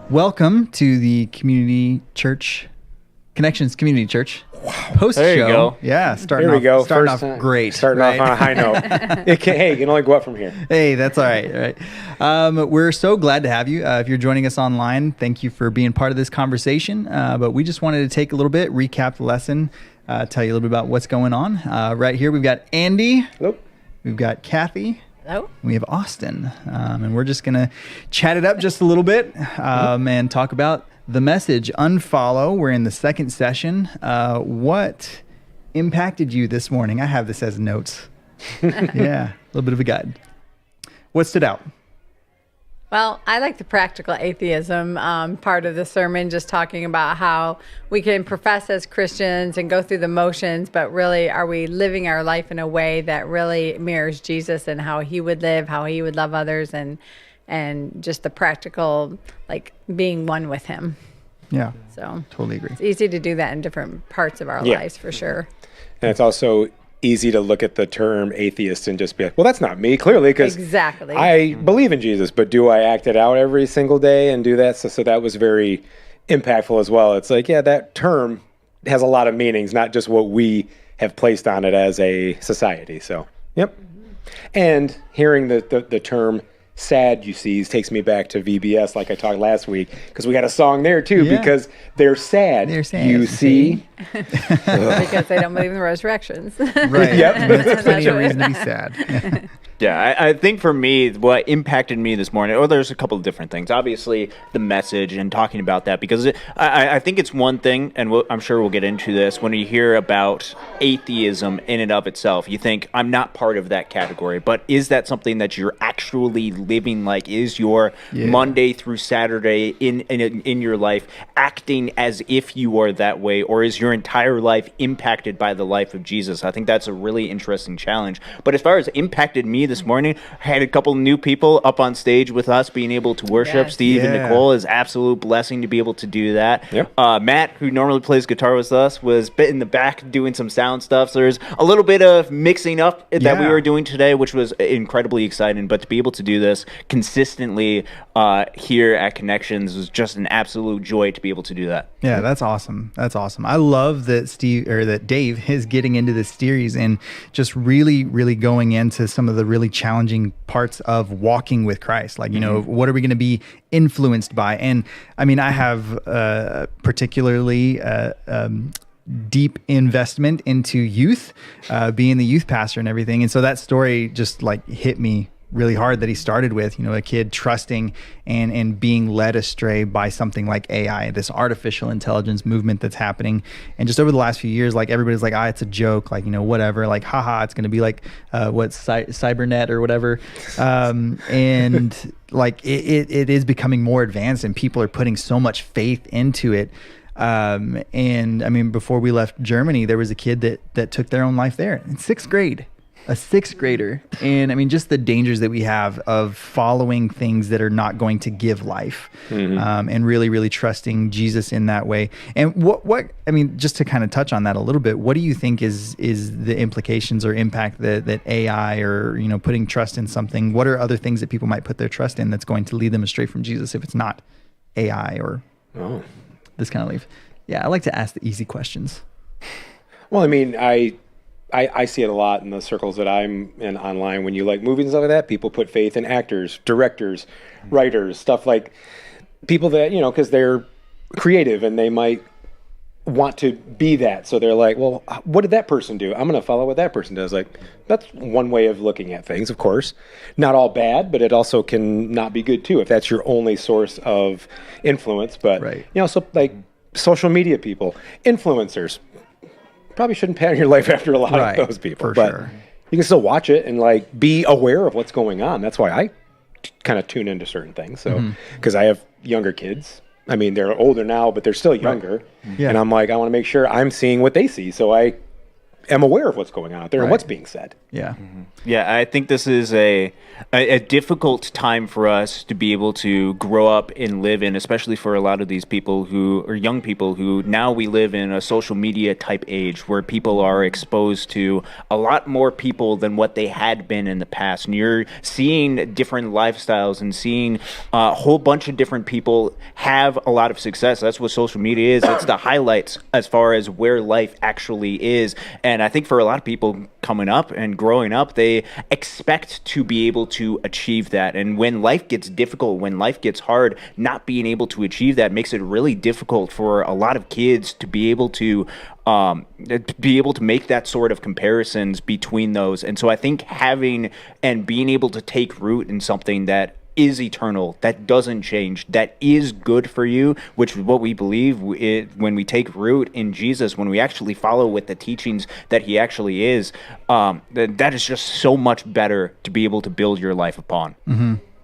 Welcome to the Community Church, Connections Community Church post There show. you go. Yeah, There we go. Starting First off time. great. Starting right? off on a high note. You can only go up from here. Hey, that's all right. We're so glad to have you. If you're joining us online, thank you for being part of this conversation. But we just wanted to take a little bit, recap the lesson, tell you a little bit about what's going on. Right here, we've got Andy. Hello. We've got Kathy. Hello. We have Austin. And we're just going to chat it up just a little bit and talk about the message. Unfollow. We're in the second session. What impacted you this morning? I have this as notes. Yeah, a little bit of a guide. What stood out? Well, I like the practical atheism part of the sermon, just talking about how we can profess as Christians and go through the motions, but really, are we living our life in a way that really mirrors Jesus and how he would live, how he would love others, and just the practical, like being one with him. Yeah, So totally agree. it's easy to do that in different parts of our lives, for sure. And it's also easy to look at the term atheist and just be like, well, that's not me, clearly, because Exactly. I believe in Jesus, but do I act it out every single day and do that? So that was very impactful as well. It's like, yeah, that term has a lot of meanings, not just what we have placed on it as a society. So, yep. And hearing the term sadducees takes me back to VBS, like I talked last week, because we got a song there too, Yeah. because they're sad. They're sad, You see? Because they don't believe in the resurrections. Right. Yep. That's plenty of That's reason to be sad. Yeah, I think for me, what impacted me this morning, there's a couple of different things. Obviously, the message and talking about that, because I think it's one thing, and I'm sure we'll get into this, when you hear about atheism in and of itself, you think, I'm not part of that category, but is that something that you're actually living like? Is your Monday through Saturday in your life acting as if you are that way, or is your entire life impacted by the life of Jesus? I think that's a really interesting challenge. But as far as impacted me this morning, I had a couple new people up on stage with us being able to worship. Yes. Steve and Yeah. Nicole is absolute blessing to be able to do that. Yep. Matt, who normally plays guitar with us, was in the back doing some sound stuff. So there's a little bit of mixing up that we Yeah. were doing today, which was incredibly exciting. But to be able to do this consistently here at Connections was just an absolute joy to be able to do that. Yeah, that's awesome. That's awesome. I love that Dave is getting into this series and just really, really going into some of the really challenging parts of walking with Christ. Like, what are we going to be influenced by? And I mean, I have particularly deep investment into youth, being the youth pastor and everything. And so that story just like hit me really hard that he started with, a kid trusting and being led astray by something like AI, this artificial intelligence movement that's happening. And just over the last few years, like everybody's like, it's a joke, like, whatever, like, haha, it's going to be like, cybernet or whatever. And like, it is becoming more advanced and people are putting so much faith into it. And I mean, before we left Germany, there was a kid that took their own life there in sixth grade. A sixth grader. And I mean, just the dangers that we have of following things that are not going to give life, and really, really trusting Jesus in that way. And what I mean, just to kind of touch on that a little bit, what do you think is the implications or impact that AI or, putting trust in something, what are other things that people might put their trust in that's going to lead them astray from Jesus if it's not AI or this kind of life? Yeah, I like to ask the easy questions. Well, I mean, I see it a lot in the circles that I'm in online. When you like movies and stuff like that, people put faith in actors, directors, writers, stuff like people that, because they're creative and they might want to be that. So they're like, well, what did that person do? I'm going to follow what that person does. Like, that's one way of looking at things, of course. Not all bad, but it also can not be good too if that's your only source of influence. But, Right. So like social media people, influencers, probably shouldn't pattern your life after a lot Right, of those people, for but sure. you can still watch it and like be aware of what's going on. That's why I kind of tune into certain things. So, because I have younger kids, I mean, they're older now, but they're still younger. Yeah. And I'm like, I want to make sure I'm seeing what they see. So I am aware of what's going on out there and Right. what's being said. Yeah. Yeah, I think this is a difficult time for us to be able to grow up and live in, especially for a lot of these people who are young people who now we live in a social media type age where people are exposed to a lot more people than what they had been in the past. And you're seeing different lifestyles and seeing a whole bunch of different people have a lot of success. That's what social media is. It's the highlights as far as where life actually is. And I think for a lot of people coming up and growing up, they expect to be able to achieve that. And when life gets difficult, when life gets hard, not being able to achieve that makes it really difficult for a lot of kids to be able to make that sort of comparisons between those. And so I think having and being able to take root in something that is eternal, that doesn't change, that is good for you, which is what we believe when we take root in Jesus, when we actually follow with the teachings that he actually is, that is just so much better to be able to build your life upon.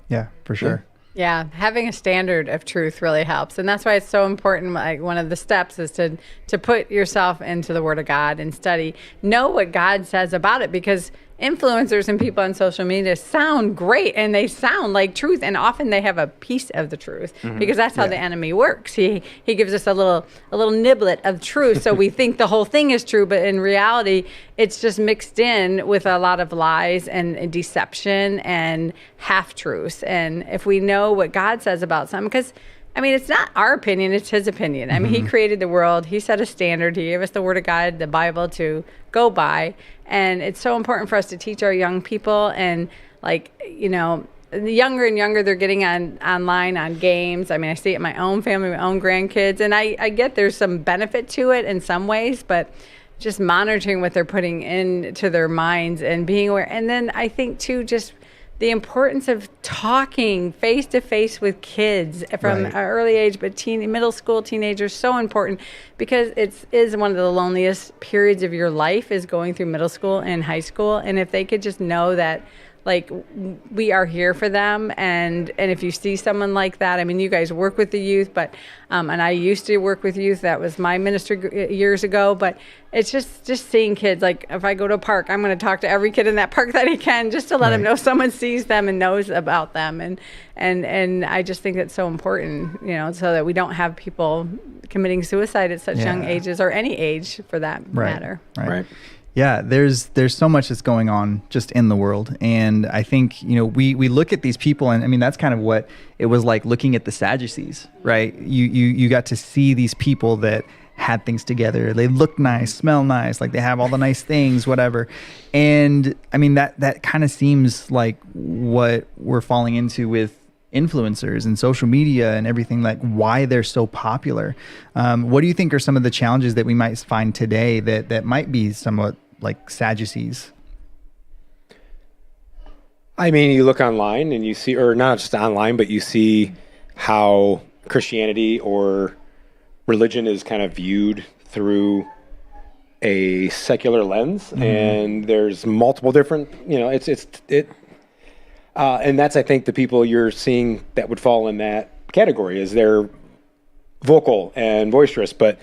Yeah, for sure. Yeah, having a standard of truth really helps. And that's why it's so important. Like one of the steps is to put yourself into the Word of God and study. Know what God says about it, because influencers and people on social media sound great and they sound like truth, and often they have a piece of the truth because that's how the enemy works. He gives us a little niblet of truth, so we think the whole thing is true, but in reality it's just mixed in with a lot of lies and deception and half truths. And if we know what God says about something, because I mean, it's not our opinion, it's his opinion. I mean, he created the world, he set a standard, he gave us the Word of God, the Bible to go by. And it's so important for us to teach our young people. And like, you know, the younger and younger they're getting online on games. I mean, I see it in my own family, my own grandkids. And I get there's some benefit to it in some ways, but just monitoring what they're putting into their minds and being aware. And then I think too, just the importance of talking face to face with kids from an early age, but middle school, teenagers, so important, because it is one of the loneliest periods of your life is going through middle school and high school. And if they could just know that, like, we are here for them. And if you see someone like that, I mean, you guys work with the youth, but, and I used to work with youth. That was my ministry years ago, but it's just seeing kids. Like if I go to a park, I'm going to talk to every kid in that park that I can, just to let them know someone sees them and knows about them. And I just think it's so important, you know, so that we don't have people committing suicide at such young ages, or any age for that matter. Right. Yeah, there's so much that's going on just in the world. And I think, you know, we look at these people, and I mean, that's kind of what it was like looking at the Sadducees, right? You got to see these people that had things together. They look nice, smell nice, like they have all the nice things, whatever. And I mean, that kind of seems like what we're falling into with influencers and social media and everything, like why they're so popular. What do you think are some of the challenges that we might find today that might be somewhat like Sadducees? I mean, you look online and you see, or not just online, but you see how Christianity or religion is kind of viewed through a secular lens, and there's multiple different, you know, and that's, I think, the people you're seeing that would fall in that category is they're vocal and boisterous, but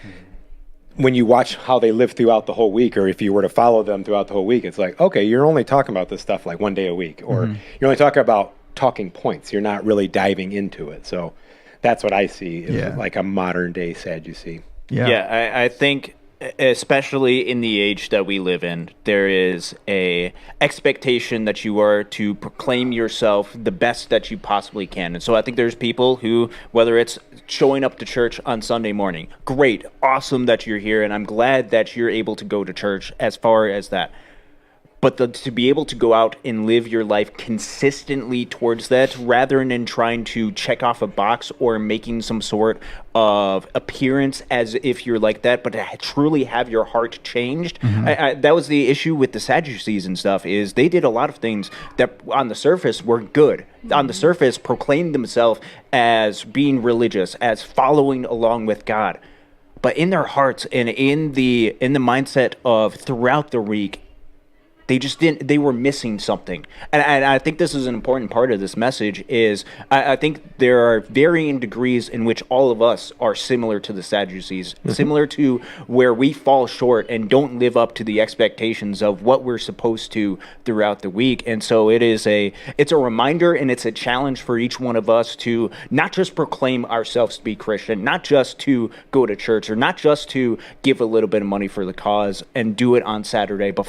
when you watch how they live throughout the whole week, or if you were to follow them throughout the whole week, it's like, okay, you're only talking about this stuff like one day a week, or you're only talking about talking points. You're not really diving into it. So that's what I see is like a modern day Sadducee. Yeah, I think especially in the age that we live in, there is a expectation that you are to proclaim yourself the best that you possibly can. And so I think there's people who, whether it's showing up to church on Sunday morning, great, awesome that you're here, and I'm glad that you're able to go to church as far as that. But to be able to go out and live your life consistently towards that, rather than trying to check off a box or making some sort of appearance as if you're like that, but to truly have your heart changed. That was the issue with the Sadducees and stuff, is they did a lot of things that on the surface were good. On the surface, proclaimed themselves as being religious, as following along with God. But in their hearts and in the mindset of throughout the week, They just didn't. They were missing something, and I think this is an important part of this message. Is I think there are varying degrees in which all of us are similar to the Sadducees, similar to where we fall short and don't live up to the expectations of what we're supposed to throughout the week. And so it's a reminder, and it's a challenge for each one of us to not just proclaim ourselves to be Christian, not just to go to church, or not just to give a little bit of money for the cause and do it on Saturday, but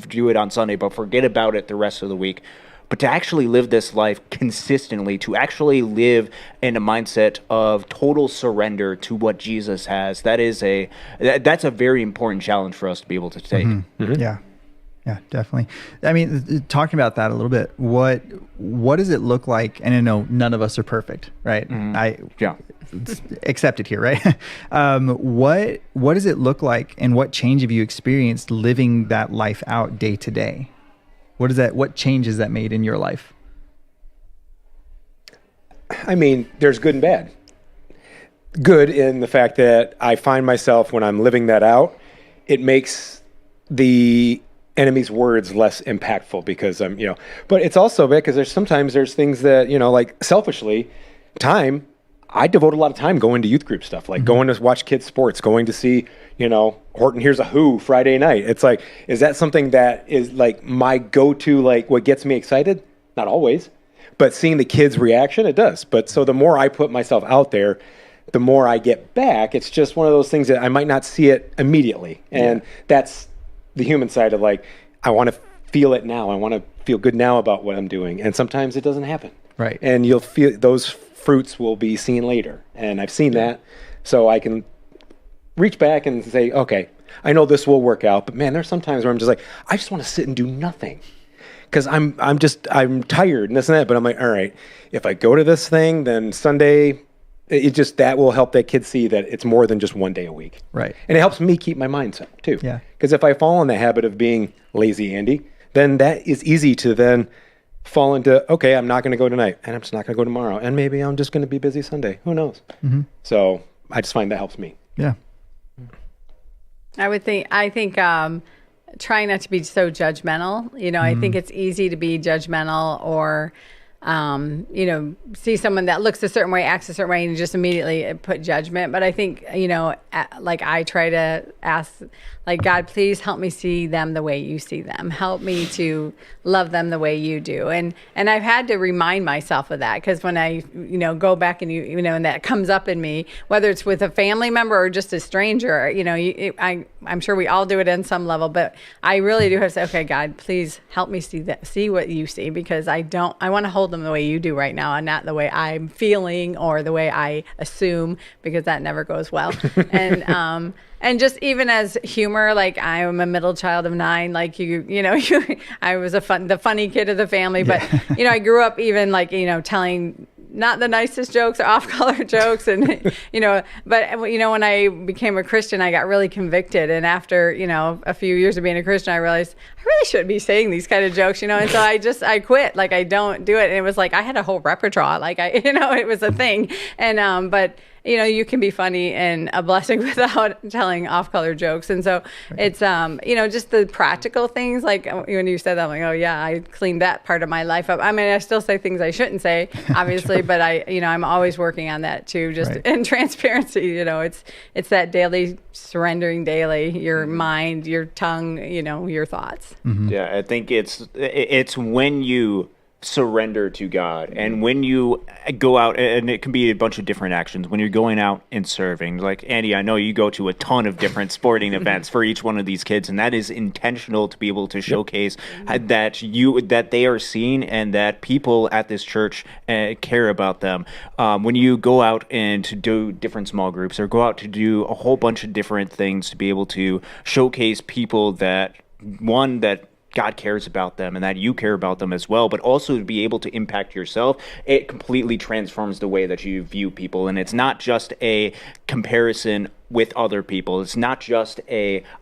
do it on Sunday, but forget about it the rest of the week. But to actually live this life consistently, to actually live in a mindset of total surrender to what Jesus has, that's a very important challenge for us to be able to take. Yeah, definitely. I mean, talking about that a little bit, what does it look like? And I know none of us are perfect, right? It's accepted here, right? What does it look like, and what change have you experienced living that life out day to day? What changes that made in your life? I mean, there's good and bad. Good in the fact that I find myself, when I'm living that out, it makes the enemy's words less impactful, because I'm, but it's also bad because there's things that, like selfishly, I devote a lot of time going to youth group stuff, like going to watch kids sports, going to see, Horton Hears a Who Friday night. It's like, is that something that is like my go-to, like what gets me excited? Not always, but seeing the kids' reaction, it does. But so the more I put myself out there, the more I get back. It's just one of those things that I might not see it immediately. And that's the human side of like, I want to feel it now. I want to feel good now about what I'm doing. And sometimes it doesn't happen. Right. And you'll feel those fruits will be seen later. And I've seen that. So I can reach back and say, okay, I know this will work out, but man, there's some times where I'm just like, I just want to sit and do nothing. Because I'm tired and this and that, but I'm like, all right, if I go to this thing, then Sunday, that will help that kid see that it's more than just one day a week. Right. And it helps me keep my mindset too. Yeah. Because if I fall in the habit of being lazy Andy, then that is easy to then fall into, okay, I'm not going to go tonight, and I'm just not going to go tomorrow, and maybe I'm just going to be busy Sunday. Who knows? So I just find that helps me. Yeah. I think trying not to be so judgmental. I think it's easy to be judgmental, or see someone that looks a certain way, acts a certain way, and just immediately put judgment. But I think, like I try to ask, like, God, please help me see them the way you see them. Help me to love them the way you do. And I've had to remind myself of that, because when I, go back and and that comes up in me, whether it's with a family member or just a stranger, I'm sure we all do it in some level, but I really do have to say, okay, God, please help me see what you see, because I want to hold them the way you do right now, and not the way I'm feeling or the way I assume, because that never goes well. And just even as humor, like I'm a middle child of 9, like I was the funny kid of the family, but I grew up even like, telling not the nicest jokes or off-color jokes, and but when I became a Christian, I got really convicted, and after a few years of being a Christian, I realized I really shouldn't be saying these kind of jokes, and so I quit. Like, I don't do it, and it was like I had a whole repertoire, like it was a thing, and but you can be funny and a blessing without telling off-color jokes. And so it's, just the practical things. Like when you said that, I'm like, oh yeah, I cleaned that part of my life up. I mean, I still say things I shouldn't say, obviously, but I'm always working on that too, just in transparency. It's that daily surrendering daily, your mind, your tongue, your thoughts. Yeah, I think it's when you surrender to God, and when you go out, and it can be a bunch of different actions, when you're going out and serving, like Andy, I know you go to a ton of different sporting events for each one of these kids, and that is intentional to be able to showcase that they are seen and that people at this church care about them. When you go out and to do different small groups, or go out to do a whole bunch of different things to be able to showcase people that God cares about them and that you care about them as well, but also to be able to impact yourself, it completely transforms the way that you view people. And it's not just a comparison with other people. It's not just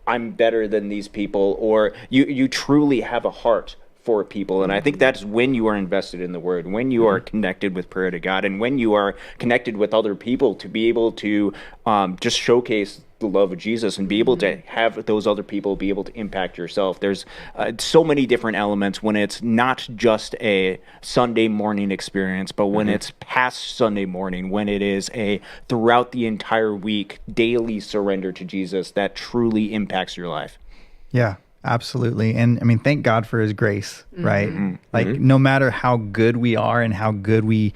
I'm better than these people, or you truly have a heart for people. And I think that's when you are invested in the Word, when you are connected with prayer to God, and when you are connected with other people, to be able to just showcase the love of Jesus and be able to have those other people be able to impact yourself. There's so many different elements when it's not just a Sunday morning experience, but when it's past Sunday morning, when it is a throughout the entire week, daily surrender to Jesus that truly impacts your life. Yeah, absolutely. And I mean, thank God for his grace, right? Like no matter how good we are and how good we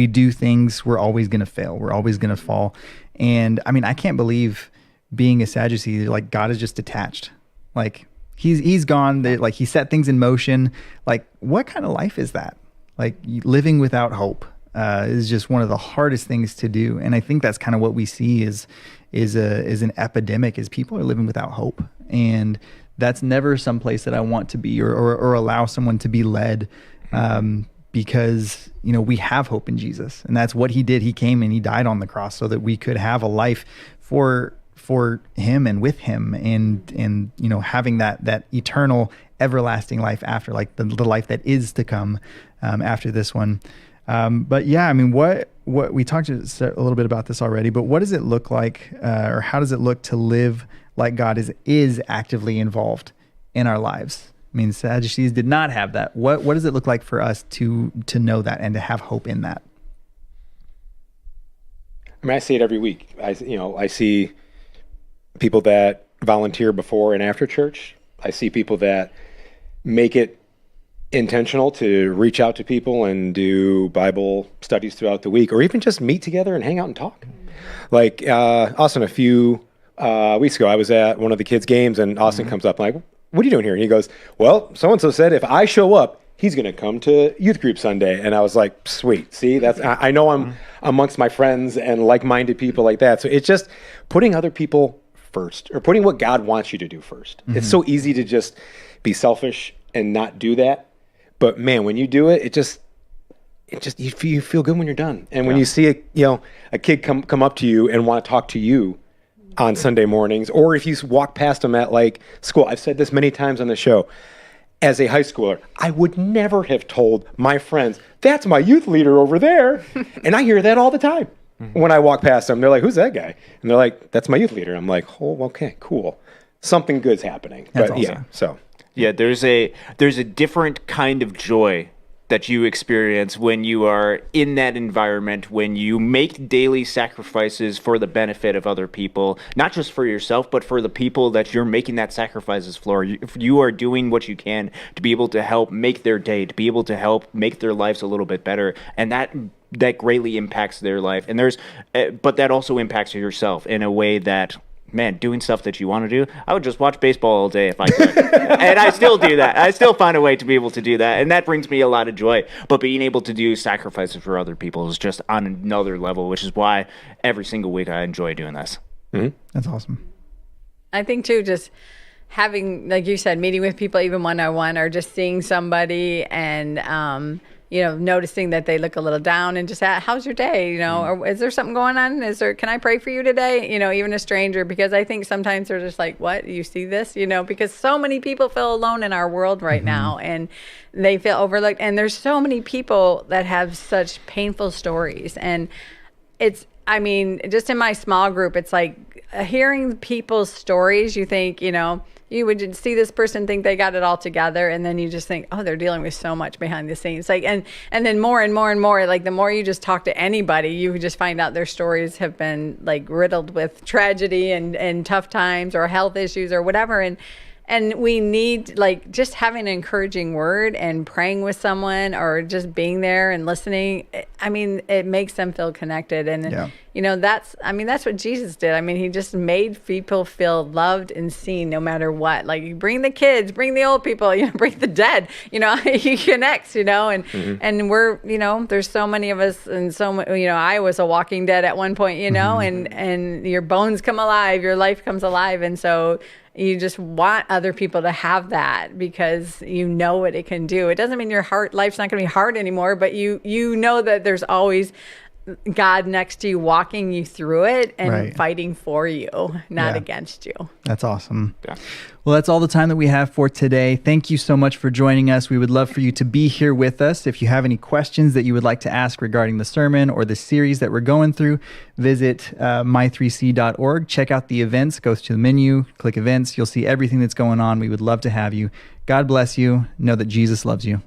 do things, we're always going to fail. We're always going to fall. And I mean, I can't believe being a Sadducee, like God is just detached. Like he's gone, like he set things in motion. Like what kind of life is that? Like living without hope is just one of the hardest things to do. And I think that's kind of what we see is an epidemic, is people are living without hope. And that's never some place that I want to be or allow someone to be led, because, you know, we have hope in Jesus, and that's what he did. He came and he died on the cross so that we could have a life for him and with him, and you know, having that eternal everlasting life after, like the life that is to come after this one. But yeah, I mean, what we talked a little bit about this already, but what does it look like, or how does it look to live like God is actively involved in our lives? I mean, Sadducees did not have that. What does it look like for us to know that and to have hope in that? I mean, I see it every week. I see people that volunteer before and after church. I see people that make it intentional to reach out to people and do Bible studies throughout the week, or even just meet together and hang out and talk. Like Austin, a few weeks ago, I was at one of the kids' games, and Austin comes up like, "What are you doing here?" And he goes, "Well, so-and-so said if I show up, he's going to come to youth group Sunday." And I was like, sweet. See, I know I'm amongst my friends and like-minded people like that. So it's just putting other people first, or putting what God wants you to do first. It's so easy to just be selfish and not do that. But man, when you do it, it just you feel good when you're done. And when you see a kid come up to you and want to talk to you on Sunday mornings, or if you walk past them at like school. I've said this many times on the show. As a high schooler, I would never have told my friends, "That's my youth leader over there." And I hear that all the time. When I walk past them, they're like, "Who's that guy?" And they're like, "That's my youth leader." I'm like, "Oh, okay, cool. Something good's happening." That's but awesome. yeah, so Yeah, there's a different kind of joy that you experience when you are in that environment, when you make daily sacrifices for the benefit of other people, not just for yourself, but for the people that you're making that sacrifices for. You are doing what you can to be able to help make their day, to be able to help make their lives a little bit better, and that greatly impacts their life. And but that also impacts yourself in a way that, man, doing stuff that you want to do, I would just watch baseball all day if I could. And I still do that. I still find a way to be able to do that. And that brings me a lot of joy. But being able to do sacrifices for other people is just on another level, which is why every single week I enjoy doing this. That's awesome. I think too, just having, like you said, meeting with people even one-on-one, or just seeing somebody and noticing that they look a little down, and just how's your day? Or is there something going on? Can I pray for you today? Even a stranger, because I think sometimes they're just like, what, you see this? Because so many people feel alone in our world right now, and they feel overlooked. And there's so many people that have such painful stories. And just in my small group, it's like hearing people's stories, you think, you would see this person think they got it all together, and then you just think, oh, they're dealing with so much behind the scenes. Like, and then more and more and more, like the more you just talk to anybody, you just find out their stories have been like riddled with tragedy and tough times or health issues or whatever. And we need, like, just having an encouraging word and praying with someone, or just being there and listening. I mean, it makes them feel connected. And, that's what Jesus did. I mean, he just made people feel loved and seen no matter what. Like, you bring the kids, bring the old people, bring the dead, he connects, and we're, there's so many of us, and I was a walking dead at one point, and your bones come alive, your life comes alive. And so you just want other people to have that, because you know what it can do. It doesn't mean your life's not going to be hard anymore, but you know that there's always God next to you, walking you through it and Right. fighting for you, not Yeah. against you. That's awesome. Yeah. Well, that's all the time that we have for today. Thank you so much for joining us. We would love for you to be here with us. If you have any questions that you would like to ask regarding the sermon or the series that we're going through, visit my3c.org. Check out the events. Go to the menu, click events. You'll see everything that's going on. We would love to have you. God bless you. Know that Jesus loves you.